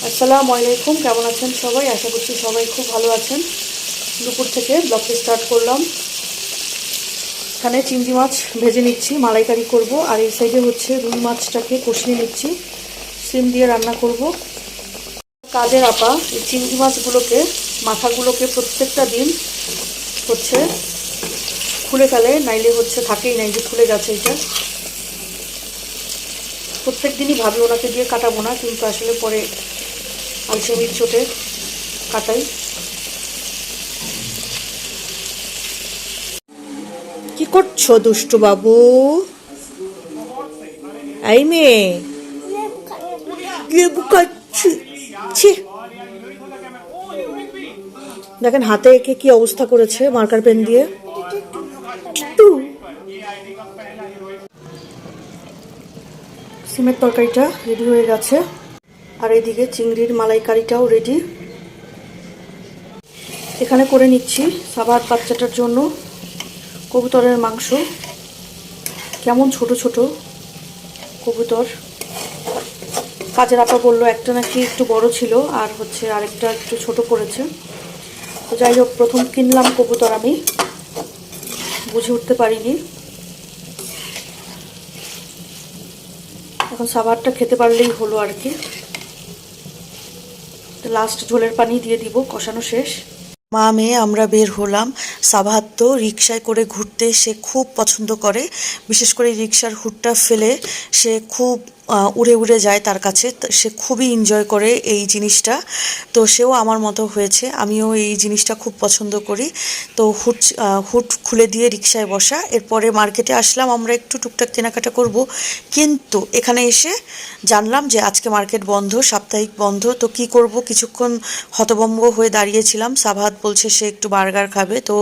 আসসালামু আলাইকুম, কেমন আছেন সবাই? আশা করছি সবাই খুব ভালো আছেন। দুপুর থেকে ব্লগটা স্টার্ট করলাম। এখানে চিংড়ি মাছ ভেজে নিচ্ছি, মালাইকারি করব। আর এই সাইডে হচ্ছে রুই মাছটাকে কষিয়ে নিচ্ছি, সিম দিয়ে রান্না করব। কাজের আপা এই চিংড়ি মাছগুলোকে, মাথাগুলোকে প্রত্যেকটা দিন হচ্ছে খুলে ফেলে, নাইলে হচ্ছে থাকেই নাই, যে খুলে গেছে এটা। প্রত্যেক দিনই ভাবি ওনাকে দিয়ে কাটাবো না, কিন্তু আসলে পরে আলসেমির চোটে কাটাই। কি করছো দুষ্টু বাবু? এই মেয়ে, লেবু খাচ্ছি। দেখেন হাতে এঁকে কি অবস্থা করেছে মার্কার পেন দিয়ে। সিমের তরকারিটা রেডি হয়ে গেছে, আর এইদিকে চিংড়ির মালাইকারিটাও রেডি। এখানে করে নিচ্ছি সাবার বাচ্চাটার জন্য কবুতরের মাংস। কেমন ছোট ছোট কবুতর। কাজের আপা বললো একটা নাকি একটু বড় ছিল, আর হচ্ছে আরেকটা একটু ছোট পড়েছে। তো যাই হোক, প্রথম কিনলাম কবুতর, আমি বুঝে উঠতে পারিনি। এখন সাবারটা খেতে পারলেই হলো আর কি। লাস্ট ঝোলের পানি দিয়ে দিব, কষানো শেষ। মা মেয়ে আমরা বের হলাম। সাবাহাত তো রিক্সায় করে ঘুরতে সে খুব পছন্দ করে, বিশেষ করে রিক্সার হুডটা ফেলে সে খুব উড়ে উড়ে যায় তার কাছে। সে খুবই এনজয় করে এই জিনিসটা। তো সেও আমার মতো হয়েছে, আমিও এই জিনিসটা খুব পছন্দ করি। তো হুড খুলে দিয়ে রিক্সায় বসা। এরপরে মার্কেটে আসলাম আমরা একটু টুকটাক কেনাকাটা করব, কিন্তু এখানে এসে জানলাম যে আজকে মার্কেট বন্ধ, সাপ্তাহিক বন্ধ। তো কি করব, কিছুক্ষণ হতভম্ব হয়ে দাঁড়িয়েছিলাম। সাবাহাত বলছে সে একটু বার্গার খাবে। তো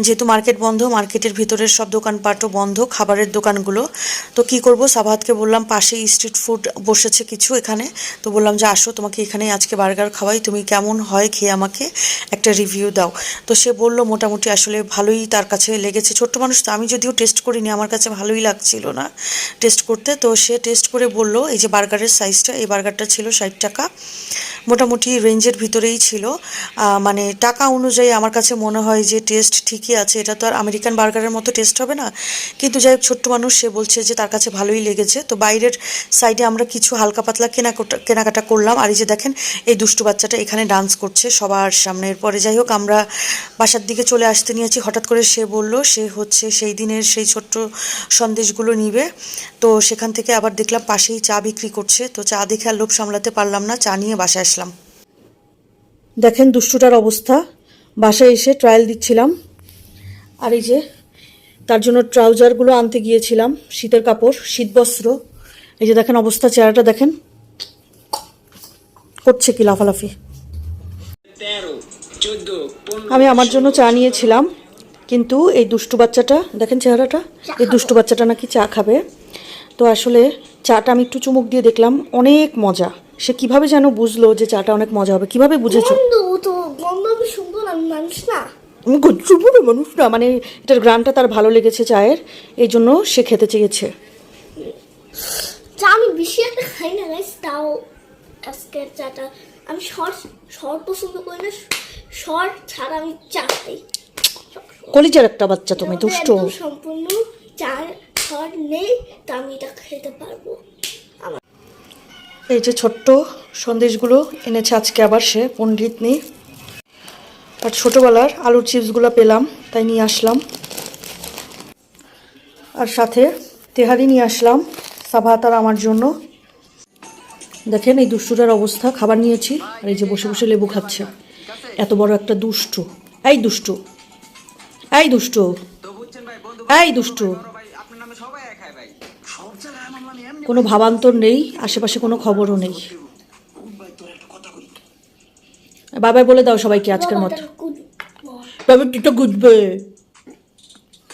যেহেতু মার্কেট বন্ধ, মার্কেটের ভিতরের সব দোকানপাটও বন্ধ, খাবারের দোকানগুলো। তো কি করব, সাবাহাতকে বললাম পাশেই স্ট্রিট ফুড বসেছে কিছু এখানে। তো বললাম যে আসো, তোমাকে এখানে আজকে বার্গার খাওয়াই, তুমি কেমন হয় খেয়ে আমাকে একটা রিভিউ দাও। তো সে বলল মোটামুটি আসলে ভালোই তার কাছে লেগেছে। ছোট্ট মানুষ তো, আমি যদিও টেস্ট করিনি, আমার কাছে ভালোই লাগছিল না টেস্ট করতে। তো সে টেস্ট করে বলল এই যে বার্গারের সাইজটা, এই বার্গারটা ছিল 60 টাকা, মোটামুটি রেঞ্জের ভিতরেই ছিল। মানে টাকা অনুযায়ী আমার কাছে মনে হয় যে টেস্ট ঠিকই আছে। এটা তো আর আমেরিকান বার্গারের মতো টেস্ট হবে না, কিন্তু যাই হোক ছোট্ট মানুষ, সে বলছে যে তার কাছে ভালোই লেগেছে। তো বাইরের সাইডে আমরা কিছু হালকা পাতলা কেনাকাটা করলাম। আর এই যে দেখেন এই দুষ্টু বাচ্চাটা এখানে ডান্স করছে সবার সামনে। এরপরে যাই হোক আমরা বাসার দিকে চলে আসতে নিয়েছি, হঠাৎ করে সে বলল সে হচ্ছে সেই দিনের সেই ছোট্ট সন্দেশগুলো নিবে। তো সেখান থেকে আবার দেখলাম পাশেই চা বিক্রি করছে। তো চা দেখে আর লোভ সামলাতে পারলাম না, চা নিয়ে বাসায় আসলাম। দেখেন দুষ্টুটার অবস্থা। বাসায় এসে ট্রায়াল দিচ্ছিলাম। আর এই যে তার জন্য ট্রাউজারগুলো আনতে গিয়েছিলাম, শীতের কাপড়, শীতবস্ত্র। এই যে দেখেন অবস্থা, চেহারাটা দেখেন, করছে কি লাফালাফি। আমি আমার জন্য চা নিয়েছিলাম, কিন্তু এই দুষ্টু বাচ্চাটা দেখেন চেহারাটা, এই দুষ্টু বাচ্চাটা নাকি চা খাবে। তো আসলে চাটা আমি একটু চুমুক দিয়ে দেখলাম, অনেক মজা। সে কিভাবে যেন বুঝলো যে চাটা অনেক মজা হবে, কিভাবে বুঝেছো? মানুষ না, মানে এটার গ্রানটা তার ভালো লেগেছে চায়ের, এই জন্য সে খেতে চেয়েছে। চা আমি বেশি একটা খাই না গাইস, তাও আজকের চাটা আমি শর্ট পছন্দ করি না, শর্ট ছাড়া আমি চা খাই। কলিজার একটা বাচ্চা তুমি, দুষ্ট। সম্পূর্ণ চা শর্ট নেই, তা আমি এটা খেতে পারবো। এই যে ছোট্ট সন্দেশগুলো এনেছে আজকে আবার সে, পণ্ডিত নেই। আর ছোটোবেলার আলুর চিপসগুলো পেলাম, তাই নিয়ে আসলাম। আর সাথে তেহারি নিয়ে আসলাম সাবাহাত আর আমার জন্য। দেখেন এই দুষ্টুটার অবস্থা, খাবার নিয়েছি আর এই যে বসে বসে লেবু খাচ্ছে। এত বড় একটা দুষ্টু। এই দুষ্টু, এই দুষ্টু, এই দুষ্টু। কোনো ভাবান্তর নেই, আশেপাশে কোনো খবরও নেই। বাবাই বলে দাও সবাইকে আজকের মতো। বাবা টিটা গুজবে।